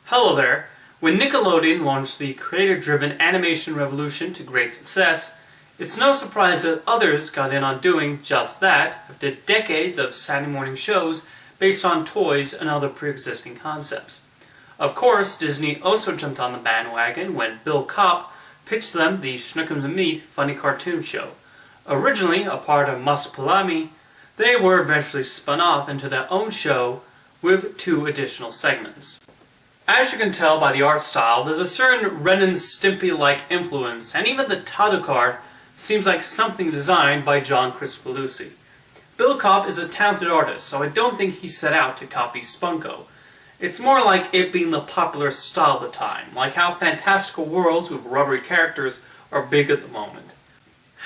Hello there! When Nickelodeon launched the creator-driven animation revolution to great success, it's no surprise that others got in on doing just that after decades of Saturday morning shows based on toys and other pre-existing concepts. Of course, Disney also jumped on the bandwagon when Bill Kopp pitched them the Schnookums and Meat funny cartoon show. Originally a part of Masupalami, they were eventually spun off into their own show with 2 additional segments. As you can tell by the art style, there's a certain Ren and Stimpy-like influence, and even the title card seems like something designed by John Kricfalusi. Bill Kopp is a talented artist, so I don't think he set out to copy Spumcoed. It's more like it being the popular style of the time, like how fantastical worlds with rubbery characters are big at the moment.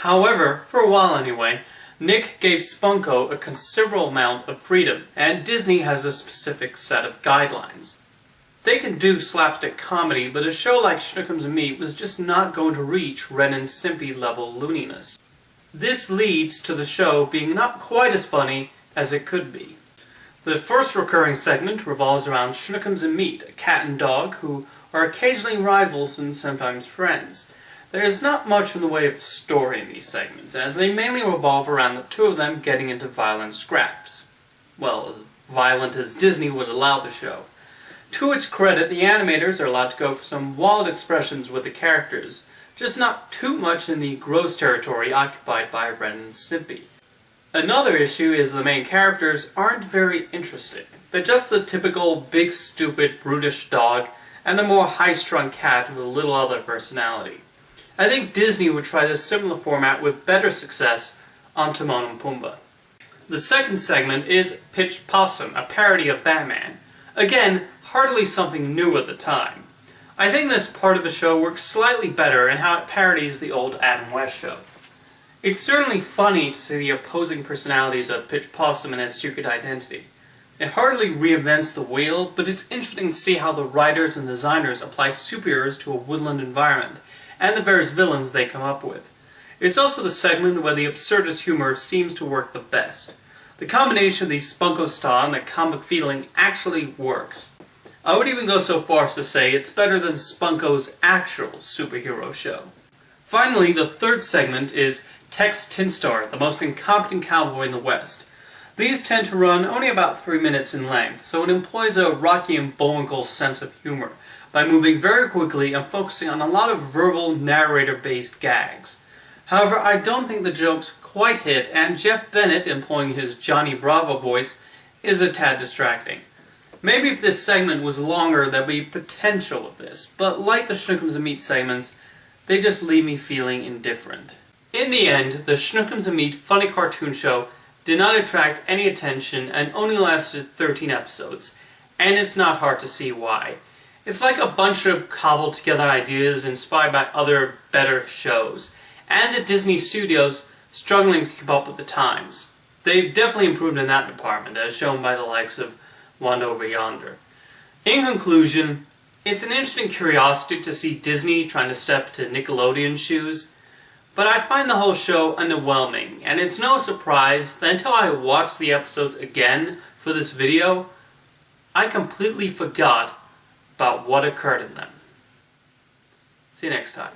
However, for a while anyway, Nick gave Spumcoed a considerable amount of freedom, and Disney has a specific set of guidelines. They can do slapstick comedy, but a show like Schnookums and Meat was just not going to reach Ren and Stimpy level looniness. This leads to the show being not quite as funny as it could be. The first recurring segment revolves around Schnookums and Meat, a cat and dog who are occasionally rivals and sometimes friends. There is not much in the way of story in these segments, as they mainly revolve around the 2 of them getting into violent scraps. Well, as violent as Disney would allow the show. To its credit, the animators are allowed to go for some wild expressions with the characters, just not too much in the gross territory occupied by Ren and Stimpy. Another issue is the main characters aren't very interesting. They're just the typical big, stupid, brutish dog, and the more high-strung cat with a little other personality. I think Disney would try this similar format with better success on Timon and Pumbaa. The second segment is Pitch Possum, a parody of Batman. Again, hardly something new at the time. I think this part of the show works slightly better in how it parodies the old Adam West show. It's certainly funny to see the opposing personalities of Pitch Possum and his secret identity. It hardly reinvents the wheel, but it's interesting to see how the writers and designers apply superheroes to a woodland environment, and the various villains they come up with. It's also the segment where the absurdist humor seems to work the best. The combination of the Spumcoed style and the comic feeling actually works. I would even go so far as to say it's better than Spumcoed's actual superhero show. Finally, the third segment is Tex Tinstar, the most incompetent cowboy in the West. These tend to run only about 3 minutes in length, so it employs a Rocky and Bullwinkle sense of humor by moving very quickly and focusing on a lot of verbal, narrator-based gags. However, I don't think the jokes quite hit, and Jeff Bennett, employing his Johnny Bravo voice, is a tad distracting. Maybe if this segment was longer, there'd be potential with this, but like the Schnookums and Meat segments, they just leave me feeling indifferent. In the end, the Schnookums and Meat funny cartoon show did not attract any attention and only lasted 13 episodes, and it's not hard to see why. It's like a bunch of cobbled together ideas inspired by other better shows, and at Disney Studios struggling to keep up with the times. They've definitely improved in that department, as shown by the likes of One Over Yonder. In conclusion, it's an interesting curiosity to see Disney trying to step into Nickelodeon's shoes, but I find the whole show underwhelming, and it's no surprise that until I watched the episodes again for this video, I completely forgot about what occurred in them. See you next time.